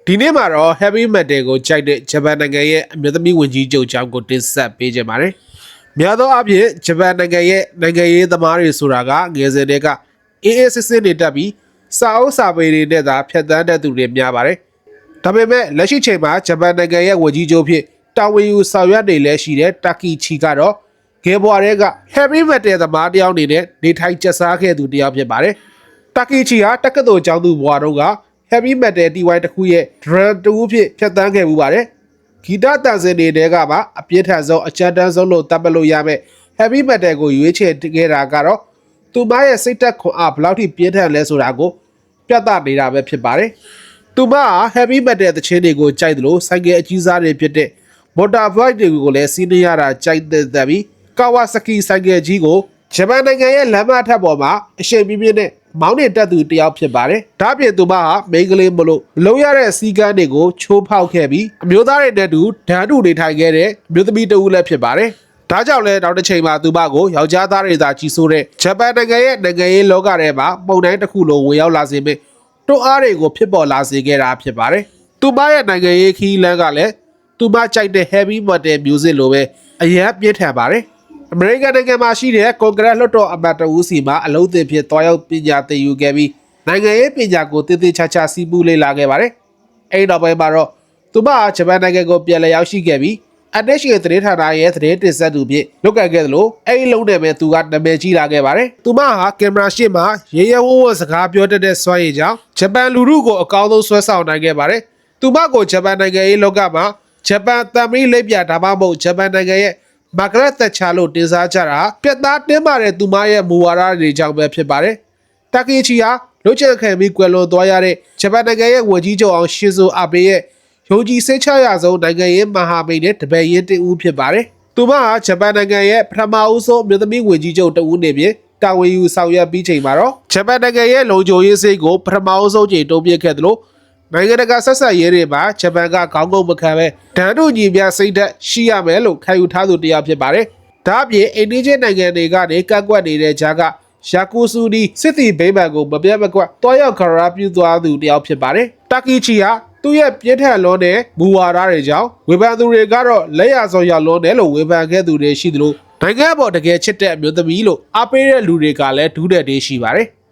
ဒီနေ့မှာတော့ heavy metal ကိုကြိုက်တဲ့ဂျပန်နိုင်ငံရဲ့အမျိုးသမီးဝင်ကြီးချုပ်အကြောင်းကိုတင်ဆက်ပေးကြပါမယ်။များသောအားဖြင့်ဂျပန်နိုင်ငံရဲ့နိုင်ငံရေးသမားတွေဆိုတာကငယ်စဉ်တည်းကအေးအေးဆေးဆေးနေတတ်ပြီးစာအုပ်စာပေတွေနဲ့သာဖြတ်သန်းတဲ့သူတွေများပါတယ်။ဒါပေမဲ့လက်ရှိချိန်မှာဂျပန်နိုင်ငံရဲ့ဝင်ကြီးချုပ်ဖြစ်တာဝန်ယူဆောင်ရွက်နေလဲရှိတဲ့တာကီချီကတော့ဂေဘွာတွေက heavy metal သမားတယောက်အနေနဲ့နေထိုင်ကျက်စားခဲ့သူတယောက်ဖြစ်ပါတယ်။တာကီချီဟာတက္ကသိုလ်ကျောင်းသူဘွားတို့ကheavy metal တီဝိုင်းတစ်ခုရဲ့ drum တူဖြစ်ဖြတ်သန်းခဲ့မှုပါတယ်။ဂီတတန်စင်တွေကမှအပြည့်ထန်ဆုံးအချမ်းတန်းဆုံးလို့သတ်မှတ်လို့ရမယ် heavy metal ကိုရွေးချယ်ခဲ့တာကတော့သူမရဲ့စိတ်သက်ခွန်အားဘယ်လောက်ထိပြင်းထန်လဲဆိုတာကိုပြသနေတာပဲဖြစ်ပါတယ်။သူမဟာ heavy metal သချင်းတွေကိုကြိုက်တယ်လို့ဆိုင်ကယ်အကြီးစားတွေဖြစ်တဲ့ motorbike တွေကိုလည်းစီးနေရတာကြိုက်တဲ့ပြီးကာဝါဆကီဆိုင်ကယ်ကြီးကိုဂျပန်နိုင်ငံရဲ့လမ်းမထက်ပေါ်မှာအရှိန်ပြင်းပြင်းနဲ့မောင်းနေတတ်သူတယောက်ဖြစ်ပါတယ်။ဒါ့အပြင်သူမဟာမိန်းကလေးမလို့လုံရတဲ့စီကန်းတွေကိုချိုးဖောက်ခဲ့ပြီးအမျိုးသားတွေနဲ့တူဓာတ်တူနေထိုင်ခဲ့တဲ့မြို့သမီးတဦးလည်းဖြစ်ပါတယ်။ဒါကြောင့်လဲနောက်တစ်ချိန်မှာသူမကိုယောက်ျားသားတွေသာကြီးစိုးတဲ့ဂျပန်နိုင်ငံရဲ့နိုင်ငံရေးလောကထဲမှာပုံတိုင်းတစ်ခုလုံးဝင်ရောက်လာစေပြီးတွန်းအားတွေကိုဖြစ်ပေါ်လာစေခဲ့တာဖြစ်ပါတယ်။သူမရဲ့နိုင်ငံရေးခီးလန်းကလည်းသူမကြိုက်တဲ့ heavy metal music လိုပဲအရန်ပြင်းထန်ပါတယ်။အမေရိကန်နိုင်ငံမှာရှိတဲ့ကွန်ဂရက်လွှတ်တော်အမတ်တဦးစီမှာအလုံးသစ်ဖြစ်သွားရောက်ပညာသင်ယူခဲ့ပြီးနိုင်ငံရေးပညာကိုတည်တည်ချာချာစီးပူးလေ့လာခဲ့ပါတယ်။အဲဒီနောက်ပိုင်းမှာတော့သူမဂျပန်နိုင်ငံကိုပြန်လည်ရောက်ရှိခဲ့ပြီးNHK သတင်းဌာနရဲ့သတင်းတင်ဆက်သူဖြစ်လုပ်ခဲ့သလိုအဲဒီလုံးနဲ့ပဲသူကနာမည်ကြီးလာခဲ့ပါတယ်။သူမဟာကင်မရာရှေ့မှာရေရဲဝဝစကားပြောတတ်တဲ့စွမ်းရည်ကြောင့်ဂျပန်လူထုကိုအကောင်းဆုံးဆွဲဆောင်နိုင်ခဲ့ပါတယ်။သူမကိုဂျပန်နိုင်ငံရေးလောကမှာဂျပန်သံမီးလိပ်ပြဒါမှမဟုတ်ဂျပန်နိုင်ငံရဲ့မာဂရက်သက်ချာလို့တင်စားကြတာပြတ်သားတင်းမာတဲ့သူမရဲ့မူဝါဒတွေကြောင့်ပဲဖြစ်ပါတယ်။တာကီချီဟာလွတ်ချက်ခံပြီးကွယ်လွန်သွားရတဲ့ဂျပန်နိုင်ငံရဲ့ဝန်ကြီးချုပ်အောင်ရှင်ဇိုအာဘေရဲ့ယုံကြည်စိတ်ချရဆုံးနိုင်ငံရေးမဟာမိတ်နဲ့တပည့်ရင်းတူဖြစ်ပါတယ်။သူမဟာဂျပန်နိုင်ငံရဲ့ပထမအဦးဆုံးမြို့သမီးဝန်ကြီးချုပ်တဦးနေပြီးတာဝန်ယူဆောင်ရွက်ပြီးချိန်မှာတော့ဂျပန်နိုင်ငံရဲ့လုံခြုံရေးစိတ်ကိုပထမအဦးဆုံးချိန်တိုးပြခဲ့သလိုနိုင်ငံတကာဆက်ဆံရေးတွေမှာဂျပန်ကခေါင်းငုံမခံပဲဒဏ်တို့ညီပြစိတ်သက်ရှိရမယ်လို့ခံယူထားသူတရားဖြစ်ပါတယ်။ဒါ့အပြင်အိန္ဒိယနိုင်ငံတွေကနေကန့်ကွက်နေတဲ့ဂျာကယာကူဆူဒီစစ်တီဘိမန်ကိုမပြတ်မကွက်တွားရောက်ခရာပြုသွားသူတယောက်ဖြစ်ပါတယ်။တာကီချီဟာသူ့ရဲ့ပြင်းထန်လွန်းတဲ့မူဝါဒတွေကြောင့်ဝေဖန်သူတွေကတော့လက်ရဆောင်ရောက်လွန်းတယ်လို့ဝေဖန်ခဲ့သူတွေရှိသလိုနိုင်ငံပေါ်တကယ်ချစ်တဲ့အမျိုးသမီးလို့အားပေးတဲ့လူတွေကလည်းဒူးတဲ့တေးရှိပါတယ်။